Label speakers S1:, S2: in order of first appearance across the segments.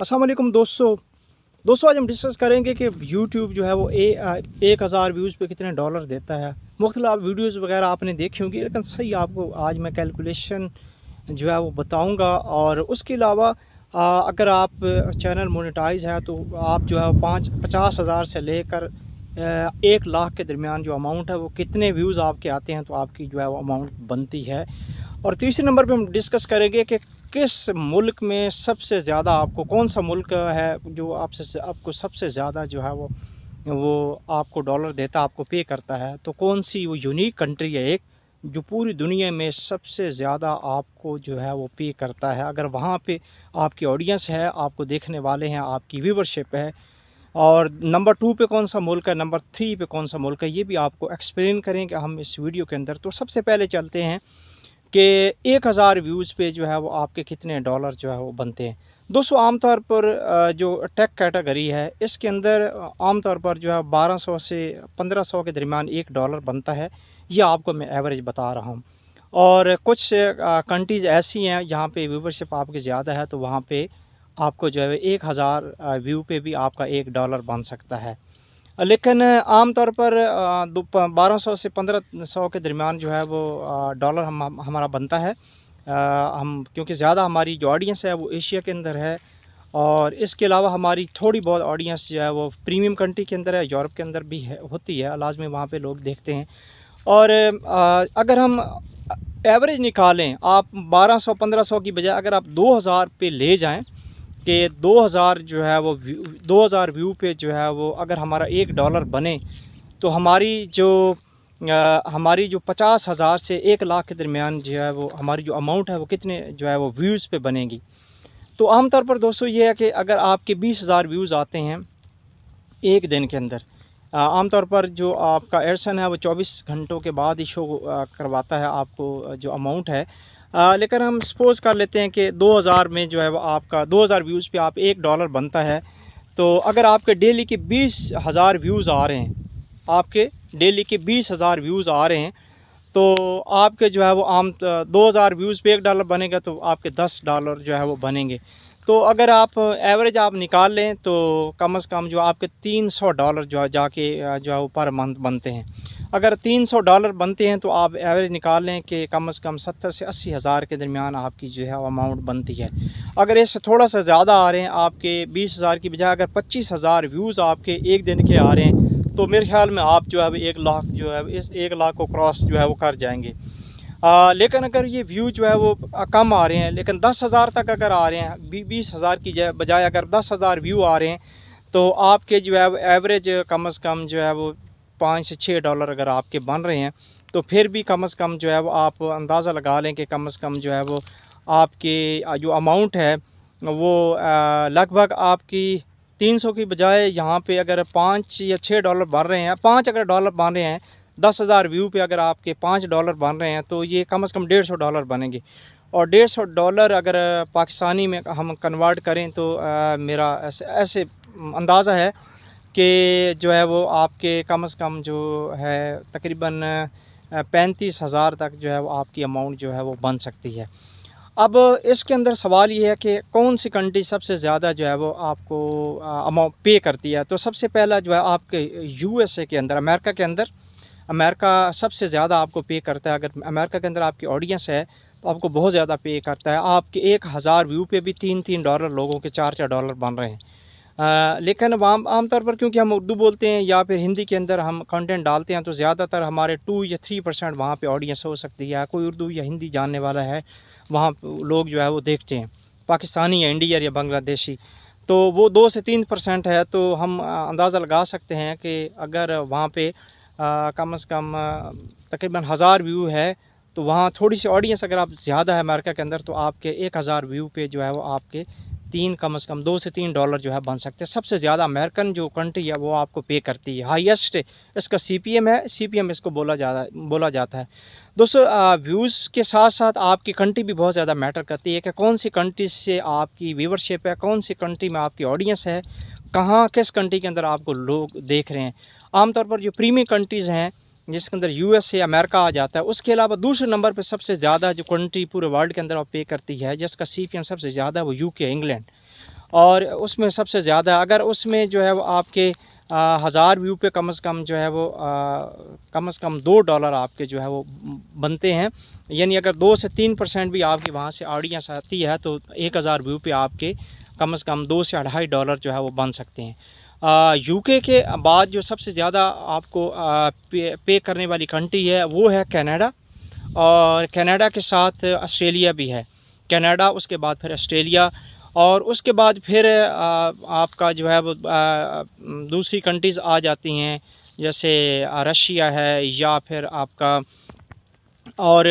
S1: अस्सलाम वालेकुम दोस्तों आज हम डिस्कस करेंगे कि यूट्यूब जो है वो 1000 व्यूज़ पे कितने डॉलर देता है। मुख्तलिफ वीडियोज़ वगैरह आपने देखी होंगी, लेकिन सही आपको आज मैं कैलकुलेशन जो है वो बताऊंगा। और उसके अलावा अगर आप चैनल मोनेटाइज है तो आप जो है 50,000 से लेकर 1 लाख के दरमियान जो अमाउंट है वो कितने व्यूज़ आपके आते हैं तो आपकी जो है वो अमाउंट बनती है। और तीसरे नंबर पे हम डिस्कस करेंगे कि किस मुल्क में सबसे ज़्यादा आपको कौन सा मुल्क है जो आपको सबसे ज़्यादा जो है वो आपको डॉलर देता, आपको पे करता है। तो कौन सी वो यूनिक कंट्री है एक जो पूरी दुनिया में सबसे ज़्यादा आपको जो है वो पे करता है। अगर वहाँ पे आपकी ऑडियंस है, आपको देखने वाले हैं, आपकी व्यूवरशिप है। और नंबर 2 पे कौन सा मुल्क है, नंबर 3 पे कौन सा मुल्क है, ये भी आपको एक्सप्लेन करेंगे हम इस वीडियो के अंदर। तो सबसे पहले चलते हैं कि 1000 व्यूज़ पे जो है वो आपके कितने डॉलर जो है वो बनते हैं। दोस्तों आमतौर पर जो टेक कैटेगरी है इसके अंदर आमतौर पर जो है 1200 से 1500 के दरमियान $1 बनता है। ये आपको मैं एवरेज बता रहा हूँ। और कुछ कंट्रीज़ ऐसी हैं जहाँ पे व्यूवरशिप आपकी ज़्यादा है, तो वहाँ पे आपको जो है 1000 व्यू पे भी आपका $1 बन सकता है। लेकिन आम तौर पर 1200 से 1500 के दरमियान जो है वो डॉलर हमारा बनता है। हम क्योंकि ज़्यादा हमारी जो ऑडियंस है वो एशिया के अंदर है, और इसके अलावा हमारी थोड़ी बहुत ऑडियंस जो है वो प्रीमियम कंट्री के अंदर है, यूरोप के अंदर भी है, होती है लाजमी, वहाँ पे लोग देखते हैं। और अगर हम एवरेज निकालें, आप 1200-1500 की बजाय अगर आप 2000 पे ले जाएं कि 2000 जो है वो 2000 व्यू पे जो है वो अगर हमारा $1 बने तो हमारी जो 50,000 से 1 लाख के दरमियान जो है वो हमारी जो अमाउंट है वो कितने जो है वो व्यूज़ पे बनेगी। तो आमतौर पर दोस्तों ये है कि अगर आपके 20,000 व्यूज़ आते हैं एक दिन के अंदर, आमतौर पर जो आपका एडसन है वो 24 घंटों के बाद ही शो करवाता है आपको जो अमाउंट है। लेकिन हम सपोज़ कर लेते हैं कि 2000 में जो है वो आपका 2000 व्यूज़ पे आप $1 बनता है। तो अगर आपके डेली के 20,000 व्यूज़ आ रहे हैं, आपके डेली के 20,000 व्यूज़ आ रहे हैं, तो आपके जो है वो 2000 व्यूज़ पे $1 बनेगा तो आपके $10 जो है वो बनेंगे। तो अगर आप एवरेज आप निकाल लें तो कम से कम जो आपके $300 जो है जाके जो है वो पर मंथ बनते हैं। अगर $300 बनते हैं तो आप एवरेज निकाल लें कि कम से कम 70 से 80 हज़ार के दरमियान आपकी जो है वो अमाउंट बनती है। अगर इससे थोड़ा सा ज़्यादा आ रहे हैं, आपके 20,000 की बजाय अगर 25,000 व्यूज़ आपके एक दिन के आ रहे हैं, तो मेरे ख्याल में आप जो है 1 लाख जो है इस 1 लाख को क्रॉस जो है वो कर जाएंगे। लेकिन अगर ये व्यू जो है वो कम आ रहे हैं, लेकिन 10,000 तक अगर आ रहे हैं, 20,000 की बजाय अगर 10,000 व्यू आ रहे हैं, तो आपके जो है एवरेज कम से कम जो है वो $5 से $6 अगर आपके बन रहे हैं, तो फिर भी कम से कम जो है वो आप अंदाज़ा लगा लें कि कम से कम जो है वो आपके जो अमाउंट है वो लगभग आपकी 300 की बजाय यहाँ पे अगर $5 या $6 बन रहे हैं, 5 अगर डॉलर बन रहे हैं, 10,000 व्यू पे अगर आपके $5 बन रहे हैं, तो ये कम से कम $150 बनेंगे। और $150 अगर पाकिस्तानी में हम कन्वर्ट करें तो मेरा ऐसे अंदाज़ा है कि जो है वो आपके कम से कम जो है तकरीबन 35,000 तक जो है वो आपकी अमाउंट जो है वो बन सकती है। अब इसके अंदर सवाल ये है कि कौन सी कंट्री सबसे ज़्यादा जो है वो आपको अमाउंट पे करती है। तो सबसे पहला जो है आपके यूएसए के अंदर, अमेरिका के अंदर, अमेरिका सबसे ज़्यादा आपको पे करता है। अगर अमेरिका के अंदर आपकी ऑडियंस है तो आपको बहुत ज़्यादा पे करता है। आपके 1000 व्यू पे भी $3-3 लोगों के $4-4 बन रहे हैं। लेकिन वहाँ आमतौर पर क्योंकि हम उर्दू बोलते हैं या फिर हिंदी के अंदर हम कंटेंट डालते हैं, तो ज़्यादातर हमारे 2 या 3% वहाँ पे ऑडियंस हो सकती है। कोई उर्दू या हिंदी जानने वाला है, वहाँ लोग जो है वो देखते हैं, पाकिस्तानी या इंडियन या बांग्लादेशी, तो वो 2 से 3% है। तो हम अंदाज़ा लगा सकते हैं कि अगर वहाँ पे कम से कम तकरीबन 1000 व्यू है, तो वहाँ थोड़ी सी ऑडियंस अगर आप ज़्यादा है अमेरिका के अंदर, तो आपके 1000 व्यू पे जो है वो आपके कम से कम $2 से $3 जो है बन सकते हैं। सबसे ज़्यादा अमेरिकन जो कंट्री है वो आपको पे करती है। हाईएस्ट इसका सीपीएम है, सीपीएम इसको बोला जाता है। दोस्तों व्यूज़ के साथ साथ आपकी कंट्री भी बहुत ज़्यादा मैटर करती है कि कौन सी कंट्री से आपकी व्यूवरशिप है, कौन सी कंट्री में आपकी ऑडियंस है, कहाँ किस कंट्री के अंदर आपको लोग देख रहे हैं। आमतौर पर जो प्रीमियम कंट्रीज़ हैं जिसके अंदर यूएसए, अमेरिका आ जाता है, उसके अलावा दूसरे नंबर पे सबसे ज़्यादा जो कंट्री पूरे वर्ल्ड के अंदर पे करती है जिसका सीपीएम सबसे ज़्यादा है वो यूके, इंग्लैंड। और उसमें सबसे ज़्यादा अगर उसमें जो है वो आपके 1000 व्यू पे कम से कम जो है वो कम से कम $2 आपके जो है वो बनते हैं। यानी अगर 2 से 3% भी आपकी वहाँ से ऑडियंस आती है तो 1000 व्यू पे आपके कम से कम $2 से $2.5 जो है वो बन सकते हैं। यूके के बाद जो सबसे ज़्यादा आपको पे करने वाली कंट्री है वो है कनाडा, और कनाडा के साथ ऑस्ट्रेलिया भी है। कनाडा, उसके बाद फिर ऑस्ट्रेलिया, और उसके बाद फिर आपका जो है वो दूसरी कंट्रीज़ आ जाती हैं, जैसे रशिया है या फिर आपका और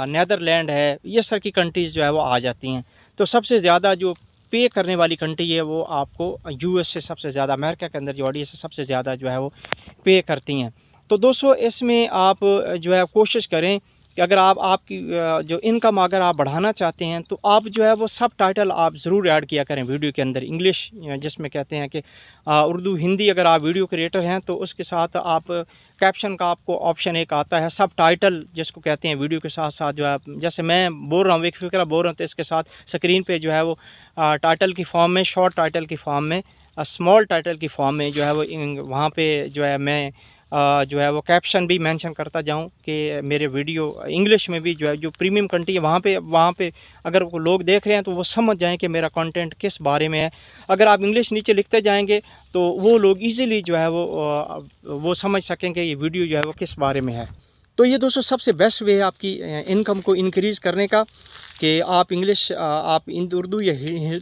S1: नीदरलैंड है। ये सर की कंट्रीज़ जो है वो आ जाती हैं। तो सबसे ज़्यादा जो पे करने वाली कंट्री है वो आपको यूएस से सबसे ज़्यादा, अमेरिका के अंदर जो ऑडियंस है सबसे ज़्यादा जो है वो पे करती हैं। तो दोस्तों इसमें आप जो है कोशिश करें कि अगर आप आपकी जो इनकम अगर आप बढ़ाना चाहते हैं तो आप जो है वो सब टाइटल आप ज़रूर ऐड किया करें वीडियो के अंदर, इंग्लिश जिसमें कहते हैं कि उर्दू हिंदी। अगर आप वीडियो क्रिएटर हैं तो उसके साथ आप कैप्शन का आपको ऑप्शन एक आता है, सब टाइटल जिसको कहते हैं, वीडियो के साथ साथ जो है जैसे मैं बोल रहा हूँ, एक फ़िक्रा बोल रहा हूँ, तो इसके साथ स्क्रीन पे जो है वो टाइटल की फॉर्म में, शॉर्ट टाइटल की फॉर्म में, स्मॉल टाइटल की फॉर्म में जो है वो वहाँ पे जो है मैं जो है वो कैप्शन भी मेंशन करता जाऊं कि मेरे वीडियो इंग्लिश में भी जो है, जो प्रीमियम कंट्री है वहाँ पे अगर वो लोग देख रहे हैं तो वो समझ जाएं कि मेरा कंटेंट किस बारे में है। अगर आप इंग्लिश नीचे लिखते जाएंगे तो वो लोग इजीली जो है वो समझ सकेंगे ये वीडियो जो है वो किस बारे में है। तो ये दोस्तों सबसे बेस्ट वे है आपकी इनकम को इंक्रीज़ करने का, कि आप इंग्लिश आप उर्दू या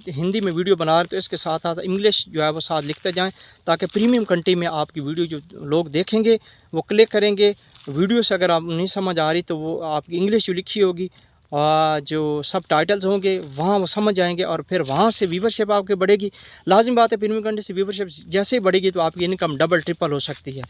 S1: हिंदी में वीडियो बना रहे तो इसके साथ साथ इंग्लिश जो है वो साथ लिखते जाएं, ताकि प्रीमियम कंट्री में आपकी वीडियो जो लोग देखेंगे वो क्लिक करेंगे। वीडियो से अगर आप नहीं समझ आ रही तो वो आपकी इंग्लिश जो लिखी होगी जो सब टाइटल्स होंगे वहाँ वो समझ जाएंगे, और फिर वहाँ से व्यूवरशिप आपकी बढ़ेगी। लाजिम बात है, प्रीमियम कंट्री से व्यूवरशिप जैसे ही बढ़ेगी तो आपकी इनकम डबल ट्रिपल हो सकती है।